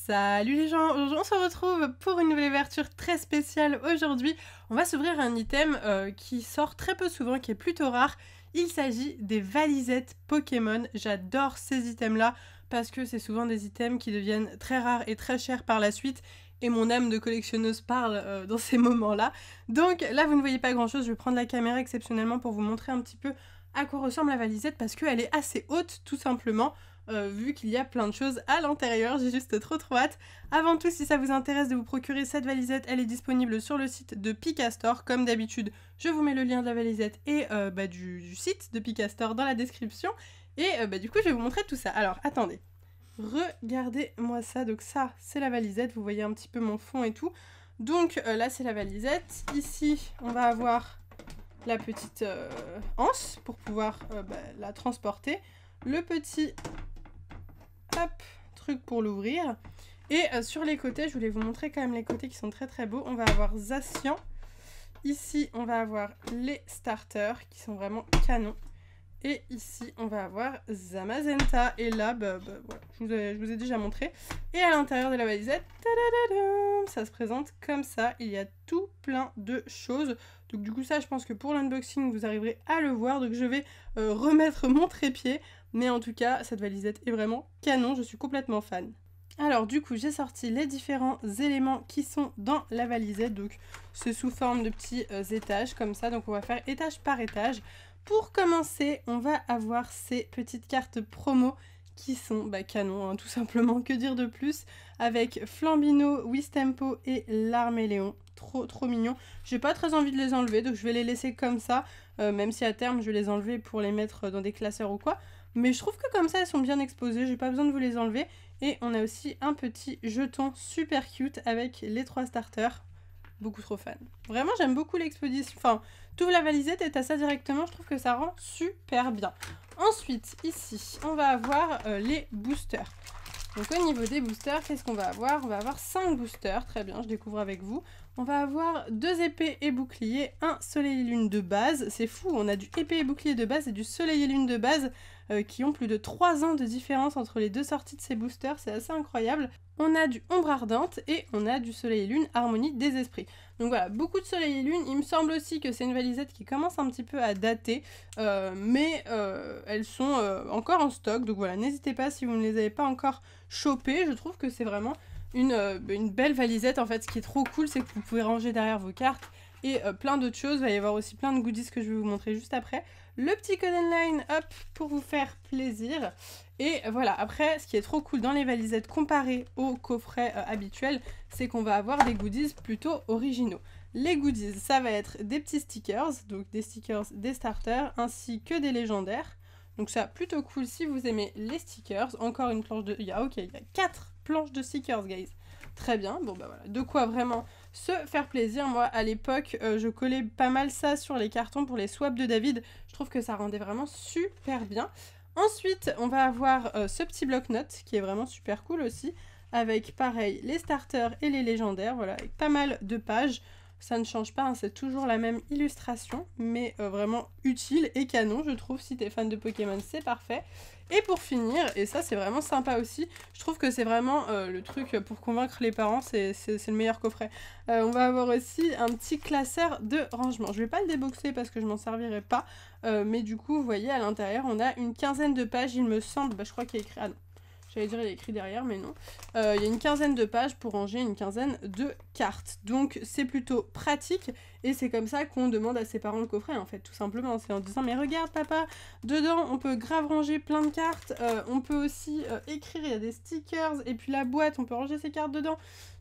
Salut les gens, aujourd'hui on se retrouve pour une nouvelle ouverture très spéciale. Aujourd'hui, on va s'ouvrir un item qui sort très peu souvent, qui est plutôt rare. Il s'agit des valisettes Pokémon. J'adore ces items-là parce que c'est souvent des items qui deviennent très rares et très chers par la suite. Et mon âme de collectionneuse parle dans ces moments-là. Donc là, vous ne voyez pas grand-chose. Je vais prendre la caméra exceptionnellement pour vous montrer un petit peu à quoi ressemble la valisette parce qu'elle est assez haute, tout simplement. Vu qu'il y a plein de choses à l'intérieur, j'ai juste trop hâte. Avant tout, si ça vous intéresse de vous procurer cette valisette, elle est disponible sur le site de Pikastore. Comme d'habitude, je vous mets le lien de la valisette et du site de Pikastore dans la description. Et du coup, je vais vous montrer tout ça. Alors, attendez. Regardez-moi ça. Donc ça, c'est la valisette. Vous voyez un petit peu mon fond et tout. Donc là, c'est la valisette. Ici, on va avoir la petite anse pour pouvoir la transporter. Le petit truc pour l'ouvrir. Et sur les côtés, je voulais vous montrer quand même les côtés qui sont très très beaux. On va avoir Zacian. Ici, on va avoir les starters qui sont vraiment canons. Et ici, on va avoir Zamazenta. Et là, voilà, je vous ai déjà montré. Et à l'intérieur de la valisette, ça se présente comme ça. Il y a tout plein de choses. Donc du coup, ça, je pense que pour l'unboxing, vous arriverez à le voir. Donc je vais remettre mon trépied. Mais en tout cas, cette valisette est vraiment canon. Je suis complètement fan. Alors du coup, j'ai sorti les différents éléments qui sont dans la valisette. Donc c'est sous forme de petits étages comme ça. Donc on va faire étage par étage. Pour commencer, on va avoir ces petites cartes promo qui sont canons, hein, tout simplement, que dire de plus, avec Flambino, Wistempo et l'Arméléon. Trop mignon. J'ai pas très envie de les enlever, donc je vais les laisser comme ça, même si à terme je vais les enlever pour les mettre dans des classeurs ou quoi. Mais je trouve que comme ça elles sont bien exposées, j'ai pas besoin de vous les enlever. Et on a aussi un petit jeton super cute avec les 3 starters. Beaucoup trop fan. Vraiment, j'aime beaucoup l'exposition. Enfin, tu ouvres la valisette et t'as ça directement. Je trouve que ça rend super bien. Ensuite, ici, on va avoir les boosters. Donc au niveau des boosters, qu'est-ce qu'on va avoir? On va avoir 5 boosters. Très bien, je découvre avec vous. On va avoir 2 épées et boucliers, un soleil et lune de base. C'est fou, on a du épée et bouclier de base et du soleil et lune de base qui ont plus de 3 ans de différence entre les deux sorties de ces boosters. C'est assez incroyable. On a du ombre ardente et on a du soleil et lune harmonie des esprits. Donc voilà, beaucoup de soleil et lune. Il me semble aussi que c'est une valisette qui commence un petit peu à dater, mais elles sont encore en stock. Donc voilà, n'hésitez pas si vous ne les avez pas encore chopées. Je trouve que c'est vraiment une belle valisette. En fait, ce qui est trop cool, c'est que vous pouvez ranger derrière vos cartes et plein d'autres choses. Il va y avoir aussi plein de goodies que je vais vous montrer juste après. Le petit code online, hop, pour vous faire plaisir. Et voilà, après, ce qui est trop cool dans les valisettes comparé aux coffrets habituels, c'est qu'on va avoir des goodies plutôt originaux. Les goodies, ça va être des petits stickers, donc des stickers des starters, ainsi que des légendaires. Donc ça, plutôt cool si vous aimez les stickers. Encore une planche de... il y a 4 planches de stickers, guys. Très bien, bon bah voilà, de quoi vraiment se faire plaisir. Moi, à l'époque, je collais pas mal ça sur les cartons pour les swaps de David. Je trouve que ça rendait vraiment super bien. Ensuite, on va avoir ce petit bloc-notes qui est vraiment super cool aussi, avec pareil les starters et les légendaires, voilà, avec pas mal de pages. Ça ne change pas, hein, c'est toujours la même illustration, mais vraiment utile et canon, je trouve. Si t'es fan de Pokémon, c'est parfait. Et pour finir, et ça c'est vraiment sympa aussi, je trouve que c'est vraiment le truc pour convaincre les parents, c'est le meilleur coffret. On va avoir aussi un petit classeur de rangement. Je vais pas le déboxer parce que je m'en servirai pas, mais du coup, vous voyez, à l'intérieur, on a une quinzaine de pages, il me semble. Bah, je crois qu'il y a écrit... Ah non, j'allais dire il y a écrit derrière, mais non. Il y a une quinzaine de pages pour ranger une quinzaine de cartes. Donc, c'est plutôt pratique. Et c'est comme ça qu'on demande à ses parents le coffret, en fait, tout simplement. C'est en disant, mais regarde, papa, dedans, on peut grave ranger plein de cartes. On peut aussi écrire, il y a des stickers. Et puis la boîte, on peut ranger ses cartes dedans.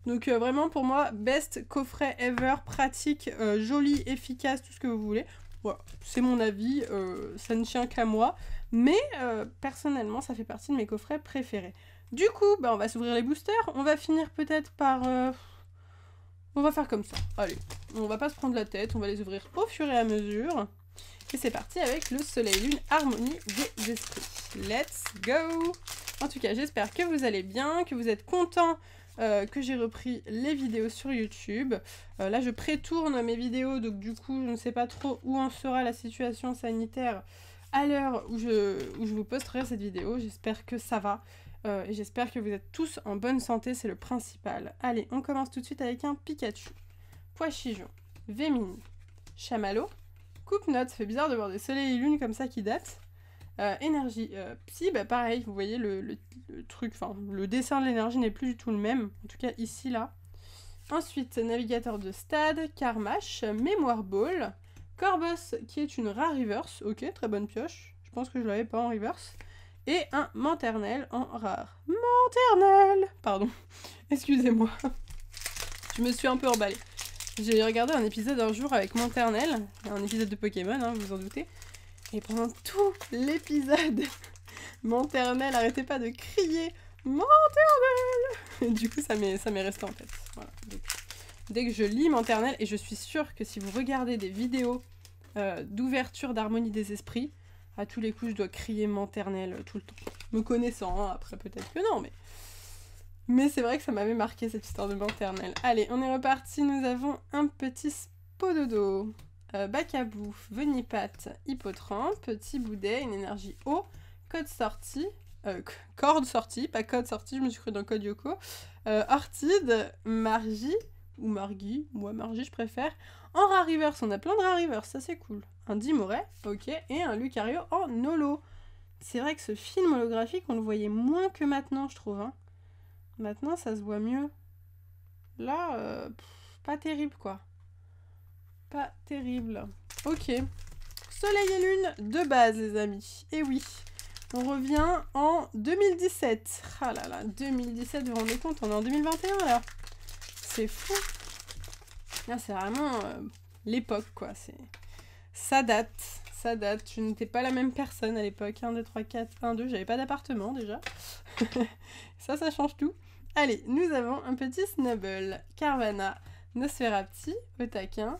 Donc, vraiment, pour moi, best coffret ever. Pratique, joli, efficace, tout ce que vous voulez. Voilà, c'est mon avis, ça ne tient qu'à moi, mais personnellement ça fait partie de mes coffrets préférés. Du coup, bah, on va s'ouvrir les boosters, on va finir peut-être par... On va faire comme ça, allez, on va pas se prendre la tête, on va les ouvrir au fur et à mesure. Et c'est parti avec le soleil lune harmonie des esprits. Let's go! En tout cas, j'espère que vous allez bien, que vous êtes contents que j'ai repris les vidéos sur YouTube. Là, je prétourne mes vidéos, donc du coup, je ne sais pas trop où en sera la situation sanitaire à l'heure où je vous posterai cette vidéo. J'espère que ça va. Et j'espère que vous êtes tous en bonne santé, c'est le principal. Allez, on commence tout de suite avec un Pikachu, Poichigeon, Vémini, Chamallow, Coupe-Note, ça fait bizarre de voir des soleils et lunes comme ça qui datent. Énergie, Psy, bah pareil, vous voyez le truc, enfin le dessin de l'énergie n'est plus du tout le même, en tout cas ici là. Ensuite, navigateur de stade, Carmash, Mémoire Ball, Corbos qui est une rare reverse, ok, très bonne pioche, je pense que je l'avais pas en reverse, et un Manternel en rare. Manternel, pardon, excusez-moi, je me suis un peu emballée. J'ai regardé un épisode un jour avec Manternel, un épisode de Pokémon, hein, vous vous en doutez, et pendant tout l'épisode, Manternel arrêtait pas de crier Manternel. Et du coup, ça m'est resté en tête. Voilà. Donc, dès que je lis Manternel, et je suis sûre que si vous regardez des vidéos d'ouverture d'Harmonie des Esprits, à tous les coups, je dois crier Manternel tout le temps. Me connaissant, hein, après peut-être que non, mais c'est vrai que ça m'avait marqué cette histoire de Manternel. Allez, on est reparti, nous avons un petit Spododo. Bacabou, Venipat, Hippotrampe, Petit Boudet, une énergie eau, code sortie, corde sortie, pas code sortie, je me suis cru dans code Yoko, Ortide, Margie, ou Margie, moi Margie je préfère, en rare reverse, on a plein de rare reverse, ça c'est cool, un Dimoret, ok, et un Lucario en holo. C'est vrai que ce film holographique, on le voyait moins que maintenant, je trouve, hein. Maintenant ça se voit mieux. Là, pas terrible quoi. Pas terrible. Ok. Soleil et lune de base, les amis. Et oui, on revient en 2017. Ah là là, 2017, vous vous rendez compte, on est en 2021 là. C'est fou. Là, c'est vraiment l'époque, quoi. Ça date. Ça date. Je n'étais pas la même personne à l'époque. 1, 2, 3, 4, 1, 2. J'avais pas d'appartement déjà. Ça change tout. Allez, nous avons un petit Snubble, Carvana, Nosferapti, Otaquin,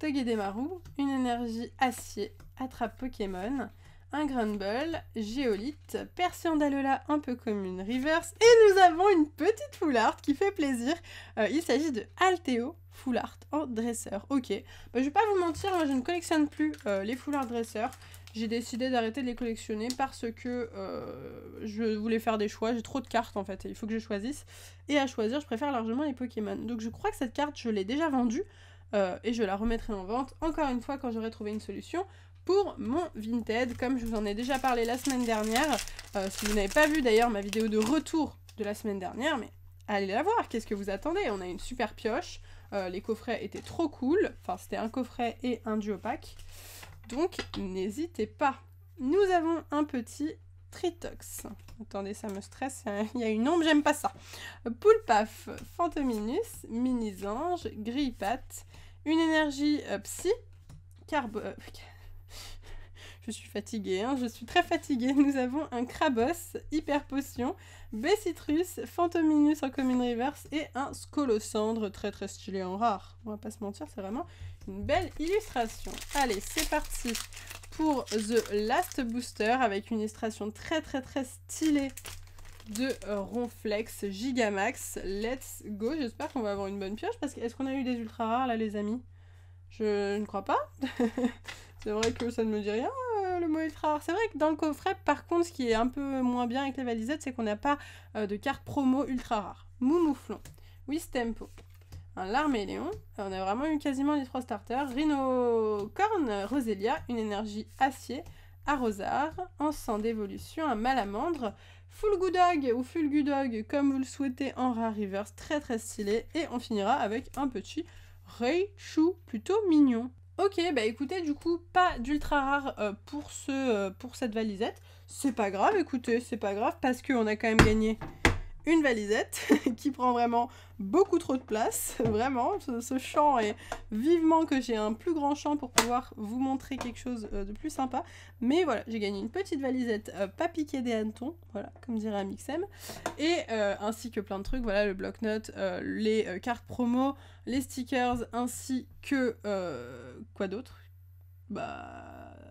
Togedemaru, une énergie acier, attrape Pokémon, un Grumble, Géolite, Persiandalola un peu commune, Reverse, et nous avons une petite Full Art qui fait plaisir. Il s'agit de Alteo Full Art en dresseur. Ok, bah, je vais pas vous mentir, moi je ne collectionne plus les Full Art dresseurs. J'ai décidé d'arrêter de les collectionner parce que je voulais faire des choix. J'ai trop de cartes en fait et il faut que je choisisse. Et à choisir, je préfère largement les Pokémon. Donc je crois que cette carte, je l'ai déjà vendue. Et je la remettrai en vente, encore une fois, quand j'aurai trouvé une solution pour mon Vinted, comme je vous en ai déjà parlé la semaine dernière. Si vous n'avez pas vu d'ailleurs ma vidéo de retour de la semaine dernière, mais allez la voir, qu'est-ce que vous attendez? On a une super pioche, les coffrets étaient trop cool, enfin c'était un coffret et un duo pack, donc n'hésitez pas. Nous avons un petit Tritox. Attendez, ça me stresse, il y a une ombre, j'aime pas ça. Poulpaf, Fantominus, Minizange, Grillepat, une énergie Psy, je suis fatiguée, hein, je suis très fatiguée. Nous avons un Crabos, Hyper Potion, Bessitrus, Fantominus en commune reverse et un Scolocendre très très stylé en rare. On va pas se mentir, c'est vraiment une belle illustration. Allez, c'est parti pour The Last Booster avec une illustration très très très stylée de Ronflex Gigamax. Let's go, j'espère qu'on va avoir une bonne pioche parce que est-ce qu'on a eu des ultra rares là les amis? Je ne crois pas. C'est vrai que ça ne me dit rien le mot ultra rare. C'est vrai que dans le coffret par contre ce qui est un peu moins bien avec les valisettes c'est qu'on n'a pas de carte promo ultra rare. Moumouflon, Wistempo, un Larméléon, on a vraiment eu quasiment les 3 starters, Rhinocorn, Roselia, une énergie acier, Arrosard, Encens d'évolution, un Malamandre, Fulgudog ou Fulgudog comme vous le souhaitez en rare reverse, très très stylé, et on finira avec un petit Raichu, plutôt mignon. Ok, bah écoutez, du coup, pas d'ultra rare pour cette valisette, c'est pas grave, écoutez, c'est pas grave, parce qu'on a quand même gagné une valisette qui prend vraiment beaucoup trop de place, vraiment, ce champ est vivement que j'ai un plus grand champ pour pouvoir vous montrer quelque chose de plus sympa, mais voilà, j'ai gagné une petite valisette pas piquée des hannetons, voilà, comme dirait Amixem, et ainsi que plein de trucs, voilà, le bloc-notes, les cartes promo, les stickers, ainsi que, quoi d'autre? Bah,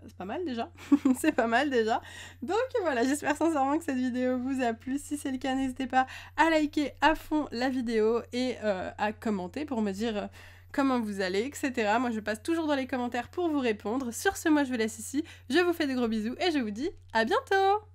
c'est pas mal déjà, c'est pas mal déjà. Donc voilà, j'espère sincèrement que cette vidéo vous a plu. Si c'est le cas, n'hésitez pas à liker à fond la vidéo et à commenter pour me dire comment vous allez, etc. Moi, je passe toujours dans les commentaires pour vous répondre. Sur ce, moi, je vous laisse ici. Je vous fais de gros bisous et je vous dis à bientôt!